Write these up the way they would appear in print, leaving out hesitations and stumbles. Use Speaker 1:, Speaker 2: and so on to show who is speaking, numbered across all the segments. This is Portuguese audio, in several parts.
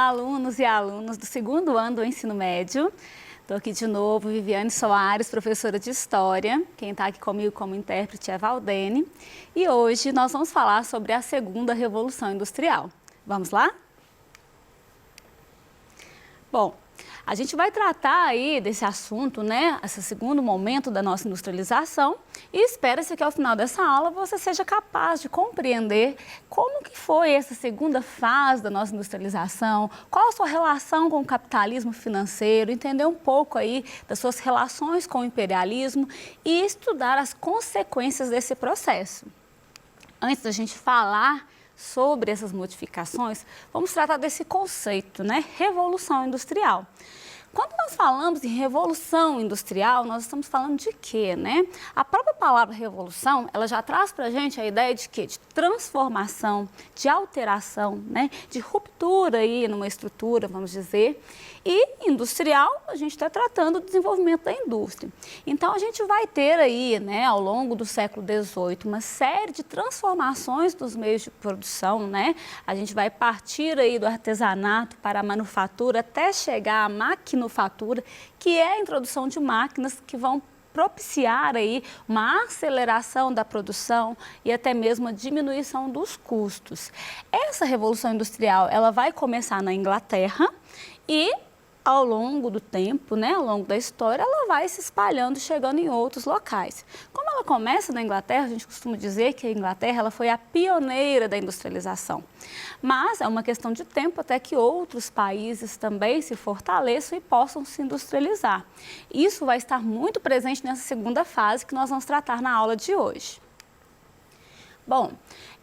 Speaker 1: alunos e alunas do segundo ano do ensino médio. Estou aqui de novo, Viviane Soares, professora de História. Quem está aqui comigo como intérprete é Valdene. E hoje nós vamos falar sobre a segunda Revolução Industrial. Vamos lá? Bom, a gente vai tratar aí desse assunto, né, esse segundo momento da nossa industrialização, e espera-se que ao final dessa aula você seja capaz de compreender como que foi essa segunda fase da nossa industrialização, qual a sua relação com o capitalismo financeiro, entender um pouco aí das suas relações com o imperialismo e estudar as consequências desse processo. Antes da gente falar sobre essas modificações, vamos tratar desse conceito, né? Revolução industrial. Quando nós falamos em revolução industrial, nós estamos falando de quê, né? A própria palavra revolução, ela já traz para a gente a ideia de quê? De transformação, de alteração, né? De ruptura aí numa estrutura, vamos dizer. E industrial, a gente está tratando do desenvolvimento da indústria. Então, a gente vai ter aí, né, ao longo do século XVIII, uma série de transformações dos meios de produção, né? A gente vai partir aí do artesanato para a manufatura até chegar à maquinofatura, que é a introdução de máquinas que vão propiciar aí uma aceleração da produção e até mesmo a diminuição dos custos. Essa revolução industrial, ela vai começar na Inglaterra e ao longo do tempo, né, ao longo da história, ela vai se espalhando, chegando em outros locais. Como ela começa na Inglaterra, a gente costuma dizer que a Inglaterra ela foi a pioneira da industrialização. Mas é uma questão de tempo até que outros países também se fortaleçam e possam se industrializar. Isso vai estar muito presente nessa segunda fase que nós vamos tratar na aula de hoje. Bom,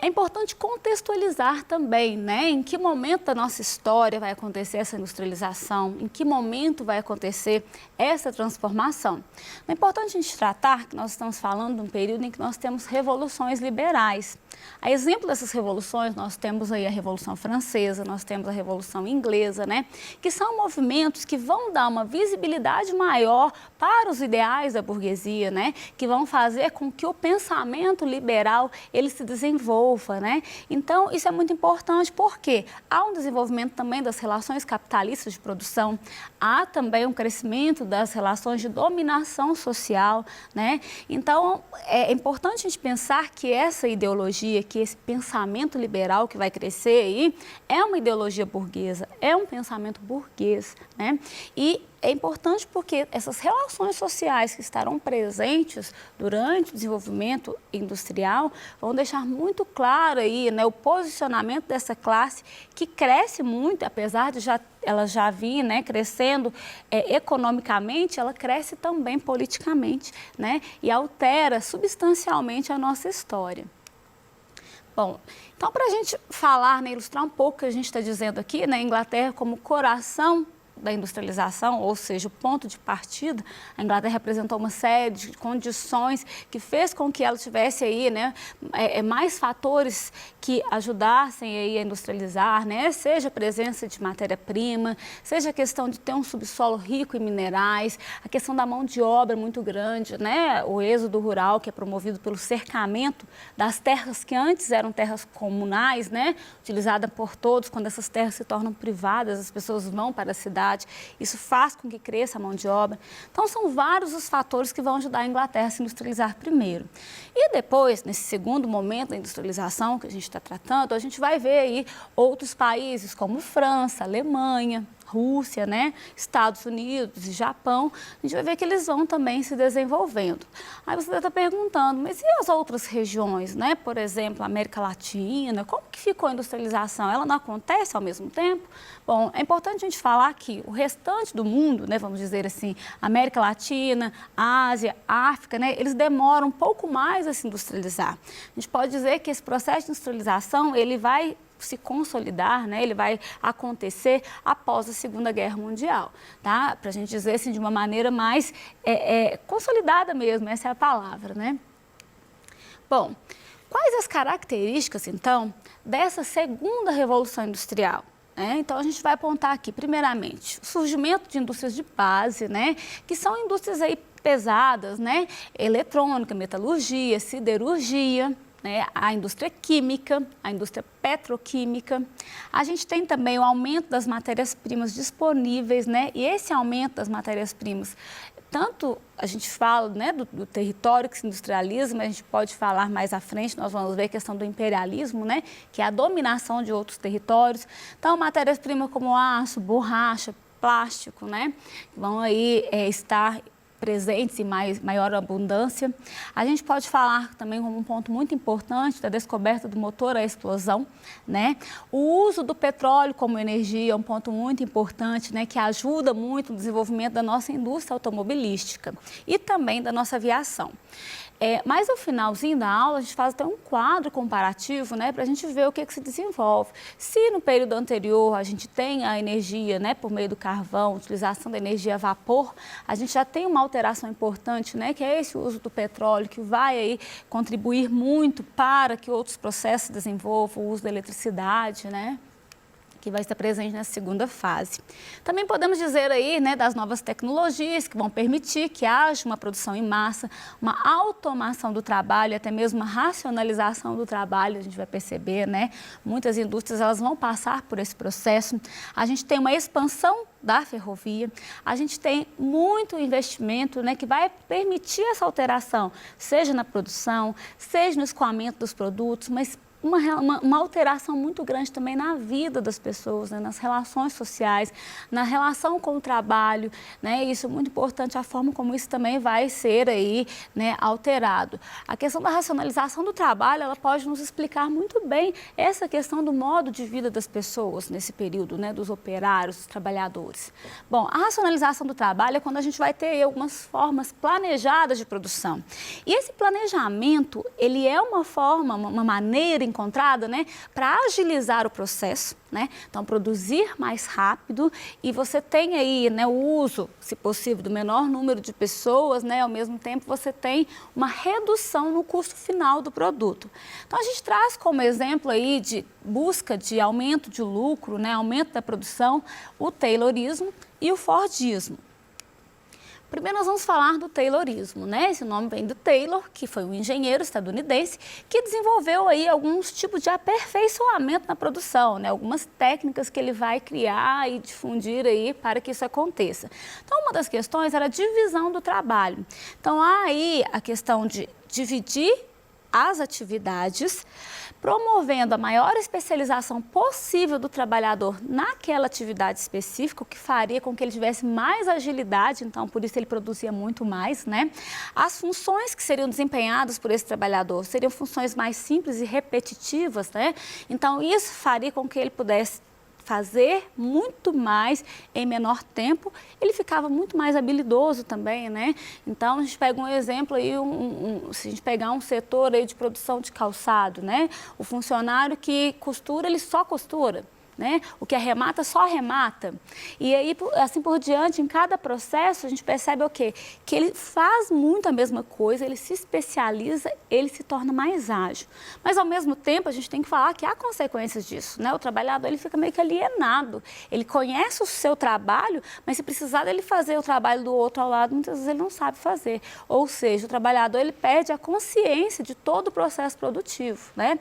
Speaker 1: é importante contextualizar também, né, em que momento da nossa história vai acontecer essa industrialização, em que momento vai acontecer essa transformação. É importante a gente tratar que nós estamos falando de um período em que nós temos revoluções liberais. A exemplo dessas revoluções, nós temos aí a Revolução Francesa, nós temos a Revolução Inglesa, né, que são movimentos que vão dar uma visibilidade maior para os ideais da burguesia, né, que vão fazer com que o pensamento liberal ele se desenvolva, né? Então, isso é muito importante porque há um desenvolvimento também das relações capitalistas de produção, há também um crescimento das relações de dominação social, né? Então, é importante a gente pensar que essa ideologia, que esse pensamento liberal que vai crescer aí, é uma ideologia burguesa, é um pensamento burguês, né? E é importante porque essas relações sociais que estarão presentes durante o desenvolvimento industrial vão deixar muito claro aí, né, o posicionamento dessa classe que cresce muito, apesar de ela já vir, né, crescendo economicamente, ela cresce também politicamente, né, e altera substancialmente a nossa história. Bom, então para a gente falar, né, ilustrar um pouco o que a gente está dizendo aqui, né, Inglaterra como coração da industrialização, ou seja, o ponto de partida, a Inglaterra representou uma série de condições que fez com que ela tivesse aí, né, mais fatores que ajudassem aí a industrializar, né, seja a presença de matéria-prima, seja a questão de ter um subsolo rico em minerais, a questão da mão de obra muito grande, né, o êxodo rural que é promovido pelo cercamento das terras que antes eram terras comunais, né, utilizada por todos, quando essas terras se tornam privadas, as pessoas vão para a cidade. Isso faz com que cresça a mão de obra. Então, são vários os fatores que vão ajudar a Inglaterra a se industrializar primeiro. E depois, nesse segundo momento da industrialização que a gente está tratando, a gente vai ver aí outros países como França, Alemanha, Rússia, né, Estados Unidos e Japão, a gente vai ver que eles vão também se desenvolvendo. Aí você está perguntando, mas e as outras regiões, né? Por exemplo, a América Latina, como que ficou a industrialização? Ela não acontece ao mesmo tempo? Bom, é importante a gente falar que o restante do mundo, né, vamos dizer assim, América Latina, Ásia, África, né, eles demoram um pouco mais a se industrializar. A gente pode dizer que esse processo de industrialização, ele vai se consolidar, né? Ele vai acontecer após a Segunda Guerra Mundial, tá? Para a gente dizer assim de uma maneira mais consolidada mesmo, essa é a palavra, né? Bom, quais as características, então, dessa segunda Revolução Industrial? Então, a gente vai apontar aqui, primeiramente, o surgimento de indústrias de base, né? Que são indústrias aí pesadas, né? Eletrônica, metalurgia, siderurgia, né, a indústria química, a indústria petroquímica. A gente tem também o aumento das matérias-primas disponíveis, né, e esse aumento das matérias-primas, tanto a gente fala, né, do território que se industrializa, mas a gente pode falar mais à frente, nós vamos ver a questão do imperialismo, né, que é a dominação de outros territórios. Então, matérias-primas como aço, borracha, plástico, né, vão aí estar presentes em maior abundância. A gente pode falar também como um ponto muito importante da descoberta do motor à explosão, né? O uso do petróleo como energia é um ponto muito importante, né, que ajuda muito no desenvolvimento da nossa indústria automobilística e também da nossa aviação. Mas no finalzinho da aula a gente faz até um quadro comparativo, né, para a gente ver o que se desenvolve. Se no período anterior a gente tem a energia, né, por meio do carvão, utilização da energia a vapor, a gente já tem uma alteração importante, né, que é esse uso do petróleo, que vai aí contribuir muito para que outros processos se desenvolvam, o uso da eletricidade, né, que vai estar presente nessa segunda fase. Também podemos dizer aí, né, das novas tecnologias que vão permitir que haja uma produção em massa, uma automação do trabalho, até mesmo uma racionalização do trabalho, a gente vai perceber, né? Muitas indústrias elas vão passar por esse processo. A gente tem uma expansão da ferrovia, a gente tem muito investimento, né, que vai permitir essa alteração, seja na produção, seja no escoamento dos produtos, mas uma alteração muito grande também na vida das pessoas, né, nas relações sociais, na relação com o trabalho, né, isso é muito importante, a forma como isso também vai ser aí, né, alterado. A questão da racionalização do trabalho, ela pode nos explicar muito bem essa questão do modo de vida das pessoas nesse período, né, dos operários, dos trabalhadores. Bom, a racionalização do trabalho é quando a gente vai ter aí algumas formas planejadas de produção. E esse planejamento, ele é uma forma, uma maneira encontrada, né, para agilizar o processo, né, então produzir mais rápido e você tem aí, né, o uso, se possível, do menor número de pessoas, né, ao mesmo tempo você tem uma redução no custo final do produto. Então a gente traz como exemplo aí de busca de aumento de lucro, né, aumento da produção, o taylorismo e o fordismo. Primeiro nós vamos falar do taylorismo, né? Esse nome vem do Taylor, que foi um engenheiro estadunidense que desenvolveu aí alguns tipos de aperfeiçoamento na produção, né? Algumas técnicas que ele vai criar e difundir aí para que isso aconteça. Então, uma das questões era a divisão do trabalho. Então, há aí a questão de dividir as atividades, promovendo a maior especialização possível do trabalhador naquela atividade específica, o que faria com que ele tivesse mais agilidade, então por isso ele produzia muito mais, né? As funções que seriam desempenhadas por esse trabalhador seriam funções mais simples e repetitivas, né? Então isso faria com que ele pudesse fazer muito mais em menor tempo, ele ficava muito mais habilidoso também, né? Então, a gente pega um exemplo aí, se a gente pegar um setor aí de produção de calçado, né? O funcionário que costura, ele só costura, né? O que arremata, só arremata. E aí, assim por diante, em cada processo, a gente percebe o quê? Que ele faz muito a mesma coisa, ele se especializa, ele se torna mais ágil. Mas, ao mesmo tempo, a gente tem que falar que há consequências disso, né? O trabalhador, ele fica meio que alienado. Ele conhece o seu trabalho, mas se precisar dele fazer o trabalho do outro ao lado, muitas vezes ele não sabe fazer. Ou seja, o trabalhador, ele perde a consciência de todo o processo produtivo, né?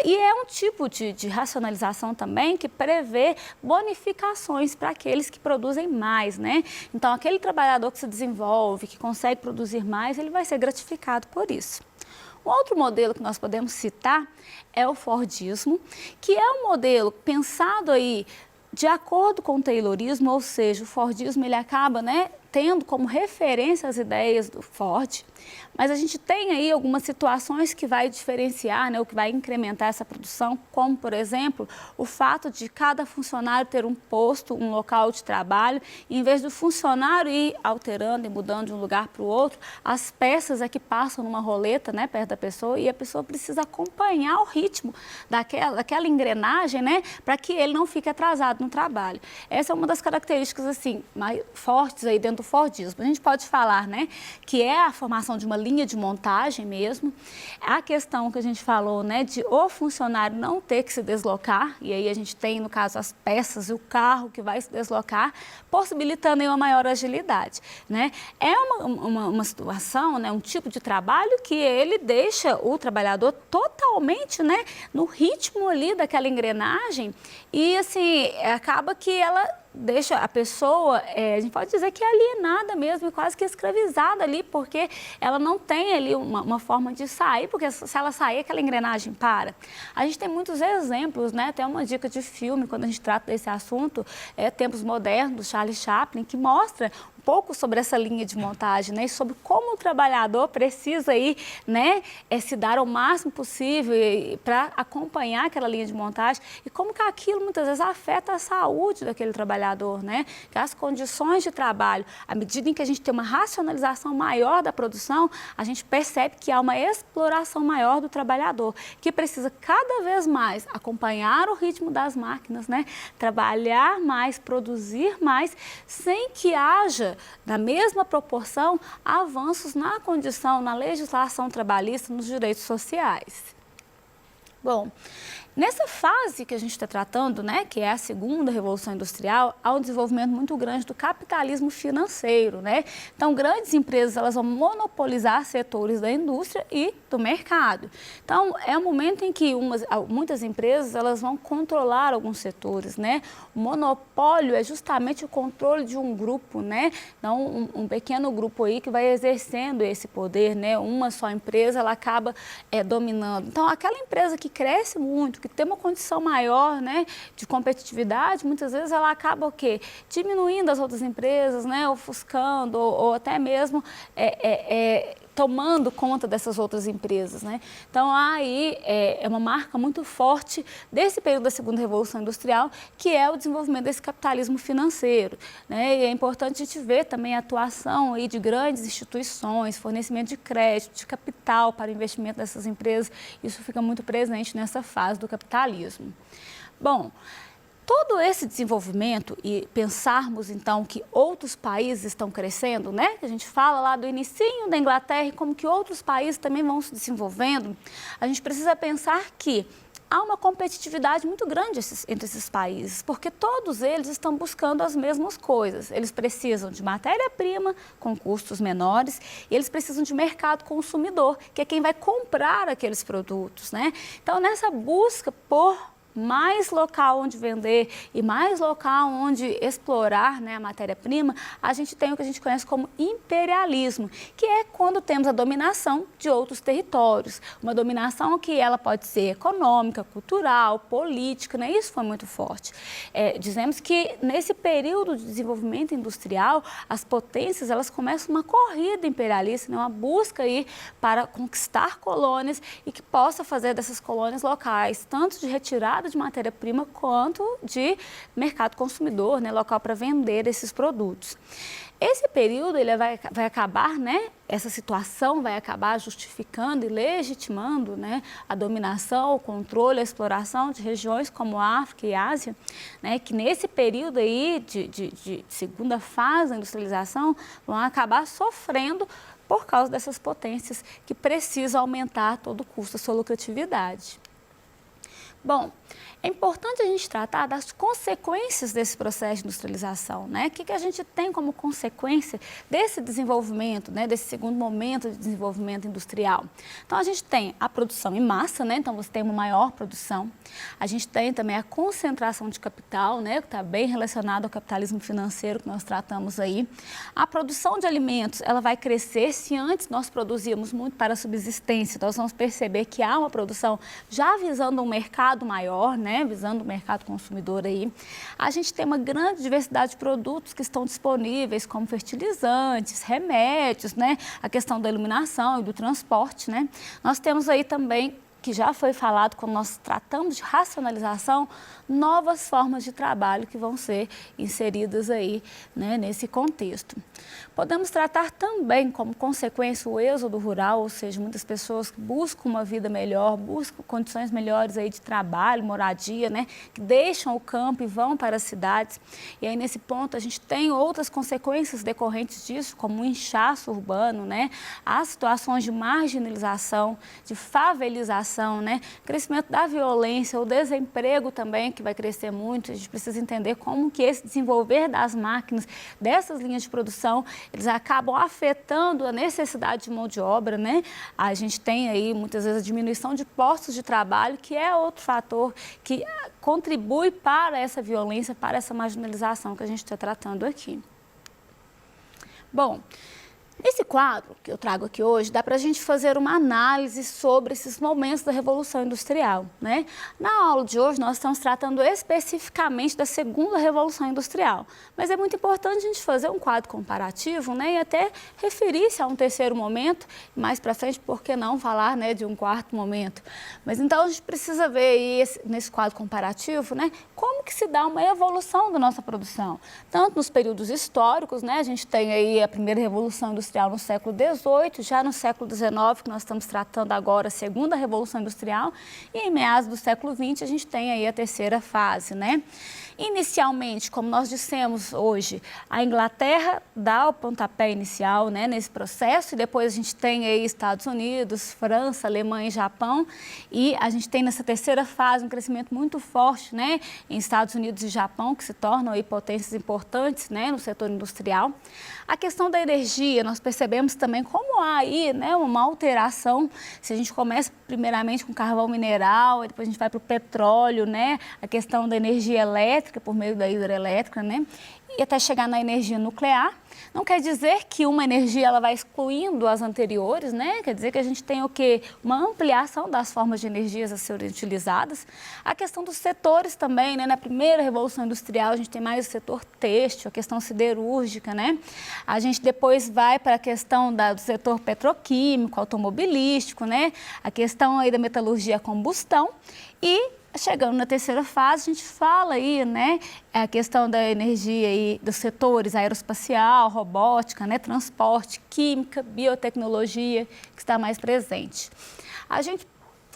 Speaker 1: E é um tipo de racionalização também que prevê bonificações para aqueles que produzem mais, né? Então, aquele trabalhador que se desenvolve, que consegue produzir mais, ele vai ser gratificado por isso. Um outro modelo que nós podemos citar é o fordismo, que é um modelo pensado aí de acordo com o taylorismo, ou seja, o fordismo ele acaba, né, tendo como referência as ideias do Ford, mas a gente tem aí algumas situações que vai diferenciar, né, ou que vai incrementar essa produção, como, por exemplo, o fato de cada funcionário ter um posto, um local de trabalho, e em vez do funcionário ir alterando e mudando de um lugar para o outro, as peças é que passam numa roleta, né, perto da pessoa, e a pessoa precisa acompanhar o ritmo daquela engrenagem, né, para que ele não fique atrasado no trabalho. Essa é uma das características, assim, mais fortes aí dentro do Fordismo. A gente pode falar, né, que é a formação de uma linha de montagem mesmo, a questão que a gente falou, né, de o funcionário não ter que se deslocar, e aí a gente tem, no caso, as peças e o carro que vai se deslocar, possibilitando aí uma maior agilidade, né? É uma situação, né, um tipo de trabalho que ele deixa o trabalhador totalmente, né, no ritmo ali daquela engrenagem e, assim, acaba que ela deixa a pessoa, a gente pode dizer que é alienada mesmo, quase que escravizada ali, porque ela não tem ali uma forma de sair, porque se ela sair, aquela engrenagem para. A gente tem muitos exemplos, né? Até uma dica de filme, quando a gente trata desse assunto, Tempos Modernos, do Charlie Chaplin, que mostra um pouco sobre essa linha de montagem, né? E sobre como o trabalhador precisa aí, né, se dar o máximo possível para acompanhar aquela linha de montagem e como que aquilo muitas vezes afeta a saúde daquele trabalhador, né? Que as condições de trabalho, à medida em que a gente tem uma racionalização maior da produção, a gente percebe que há uma exploração maior do trabalhador, que precisa cada vez mais acompanhar o ritmo das máquinas, né? Trabalhar mais, produzir mais, sem que haja, na mesma proporção, avanços na condição, na legislação trabalhista, nos direitos sociais. Bom, nessa fase que a gente está tratando, né, que é a segunda revolução industrial, há um desenvolvimento muito grande do capitalismo financeiro, né? Então, grandes empresas, elas vão monopolizar setores da indústria e do mercado. Então, é um momento em que muitas empresas, elas vão controlar alguns setores, né? O monopólio é justamente o controle de um grupo, né? Então, um pequeno grupo aí que vai exercendo esse poder, né? Uma só empresa, ela acaba dominando. Então, aquela empresa que cresce muito, que tem uma condição maior, né, de competitividade, muitas vezes ela acaba o quê? Diminuindo as outras empresas, né, ofuscando ou até mesmo tomando conta dessas outras empresas, né? Então, aí é uma marca muito forte desse período da segunda revolução industrial, que é o desenvolvimento desse capitalismo financeiro, né? E é importante a gente ver também a atuação aí de grandes instituições, fornecimento de crédito, de capital para o investimento dessas empresas. Isso fica muito presente nessa fase do capitalismo. Bom, todo esse desenvolvimento e pensarmos, então, que outros países estão crescendo, né? A gente fala lá do inicinho da Inglaterra e como que outros países também vão se desenvolvendo, a gente precisa pensar que há uma competitividade muito grande entre esses países, porque todos eles estão buscando as mesmas coisas. Eles precisam de matéria-prima com custos menores e eles precisam de mercado consumidor, que é quem vai comprar aqueles produtos, né? Então, nessa busca por mais local onde vender e mais local onde explorar, né, a matéria-prima, a gente tem o que a gente conhece como imperialismo, que é quando temos a dominação de outros territórios. Uma dominação que ela pode ser econômica, cultural, política, né? Isso foi muito forte. Dizemos que nesse período de desenvolvimento industrial, as potências, elas começam uma corrida imperialista, né? Uma busca aí para conquistar colônias e que possa fazer dessas colônias locais, tanto de retirada de matéria-prima quanto de mercado consumidor, né, local para vender esses produtos. Esse período ele vai acabar, né, essa situação vai acabar justificando e legitimando, né, a dominação, o controle, a exploração de regiões como África e Ásia, né, que nesse período aí de segunda fase da industrialização vão acabar sofrendo por causa dessas potências que precisam aumentar a todo custo a sua lucratividade. Bom, é importante a gente tratar das consequências desse processo de industrialização, né? O que a gente tem como consequência desse desenvolvimento, né? Desse segundo momento de desenvolvimento industrial? Então, a gente tem a produção em massa, né? Então, você tem uma maior produção. A gente tem também a concentração de capital, né? Que está bem relacionado ao capitalismo financeiro que nós tratamos aí. A produção de alimentos, ela vai crescer. Se antes nós produzíamos muito para a subsistência, nós vamos perceber que há uma produção já visando um mercado maior, né, visando o mercado consumidor aí. A gente tem uma grande diversidade de produtos que estão disponíveis, como fertilizantes, remédios, né, a questão da iluminação e do transporte, né. Nós temos aí também que já foi falado quando nós tratamos de racionalização, novas formas de trabalho que vão ser inseridas aí, né, nesse contexto. Podemos tratar também como consequência o êxodo rural, ou seja, muitas pessoas que buscam uma vida melhor, buscam condições melhores aí de trabalho, moradia, né, que deixam o campo e vão para as cidades. E aí nesse ponto a gente tem outras consequências decorrentes disso, como o inchaço urbano, né, as situações de marginalização, de favelização, né, crescimento da violência, o desemprego também, que vai crescer muito. A gente precisa entender como que esse desenvolver das máquinas, dessas linhas de produção, eles acabam afetando a necessidade de mão de obra, né? A gente tem aí muitas vezes a diminuição de postos de trabalho, que é outro fator que contribui para essa violência, para essa marginalização que a gente está tratando aqui. Bom, esse quadro que eu trago aqui hoje, dá para a gente fazer uma análise sobre esses momentos da Revolução Industrial, né? Na aula de hoje, nós estamos tratando especificamente da segunda Revolução Industrial, mas é muito importante a gente fazer um quadro comparativo, né? E até referir-se a um terceiro momento, mais para frente, por que não falar, né, de um quarto momento? Mas então a gente precisa ver aí nesse quadro comparativo, né, como que se dá uma evolução da nossa produção. Tanto nos períodos históricos, né, a gente tem aí a primeira Revolução Industrial no século XVIII, já no século XIX, que nós estamos tratando agora a segunda Revolução Industrial, e em meados do século XX a gente tem aí a terceira fase, né? Inicialmente, como nós dissemos hoje, a Inglaterra dá o pontapé inicial, né, nesse processo, e depois a gente tem aí Estados Unidos, França, Alemanha e Japão, e a gente tem nessa terceira fase um crescimento muito forte, né, em Estados Unidos e Japão, que se tornam aí potências importantes, né, no setor industrial. A questão da energia, nós percebemos também como há aí, né, uma alteração. Se a gente começa primeiramente com carvão mineral, depois a gente vai para o petróleo, né, a questão da energia elétrica por meio da hidrelétrica, né, e até chegar na energia nuclear. Não quer dizer que uma energia ela vai excluindo as anteriores, né? Quer dizer que a gente tem o quê? Uma ampliação das formas de energias a serem utilizadas. A questão dos setores também, né? Na primeira Revolução Industrial a gente tem mais o setor têxtil, a questão siderúrgica, né? A gente depois vai para a questão do setor petroquímico, automobilístico, né? A questão aí da metalurgia a combustão e chegando na terceira fase, a gente fala aí, né, a questão da energia e dos setores aeroespacial, robótica, né, transporte, química, biotecnologia, que está mais presente.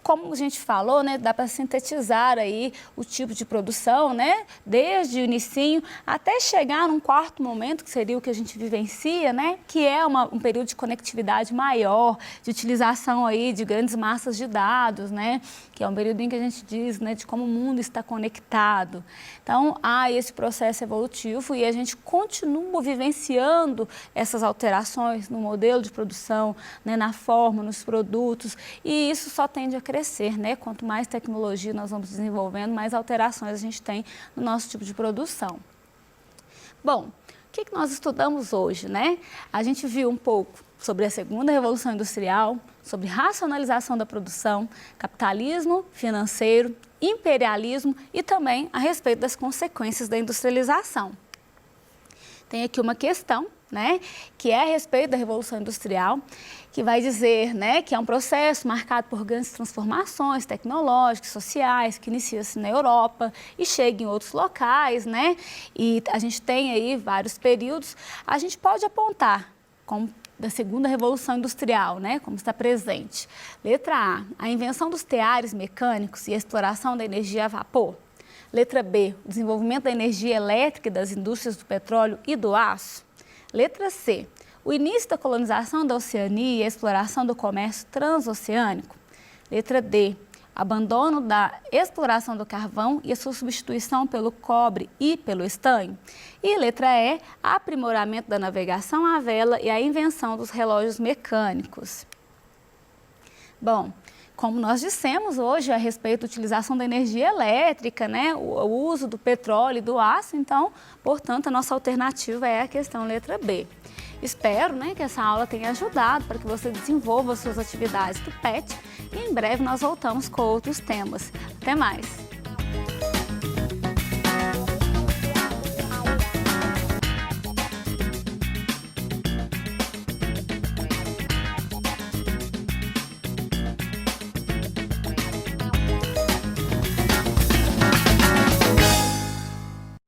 Speaker 1: Como a gente falou, né, dá para sintetizar aí o tipo de produção, né, desde o inicinho até chegar num quarto momento, que seria o que a gente vivencia, né, que é um período de conectividade maior, de utilização aí de grandes massas de dados, né, que é um período em que a gente diz, né, de como o mundo está conectado. Então, há esse processo evolutivo e a gente continua vivenciando essas alterações no modelo de produção, né, na forma, nos produtos, e isso só tende a crescer, né? Quanto mais tecnologia nós vamos desenvolvendo, mais alterações a gente tem no nosso tipo de produção. Bom, o que nós estudamos hoje, né? A gente viu um pouco sobre a segunda Revolução Industrial, sobre racionalização da produção, capitalismo financeiro, imperialismo e também a respeito das consequências da industrialização. Tem aqui uma questão, né, que é a respeito da Revolução Industrial, que vai dizer, né, que é um processo marcado por grandes transformações tecnológicas, sociais, que inicia-se na Europa e chega em outros locais, né, e a gente tem aí vários períodos. A gente pode apontar como da segunda Revolução Industrial, né, como está presente. Letra A invenção dos teares mecânicos e a exploração da energia a vapor. Letra B, o desenvolvimento da energia elétrica e das indústrias do petróleo e do aço. Letra C, o início da colonização da Oceania e a exploração do comércio transoceânico. Letra D, abandono da exploração do carvão e a sua substituição pelo cobre e pelo estanho. E letra E, aprimoramento da navegação à vela e a invenção dos relógios mecânicos. Bom, como nós dissemos hoje a respeito da utilização da energia elétrica, né, o uso do petróleo e do aço, então, portanto, a nossa alternativa é a questão letra B. Espero, né, que essa aula tenha ajudado para que você desenvolva suas atividades do PET e em breve nós voltamos com outros temas. Até mais!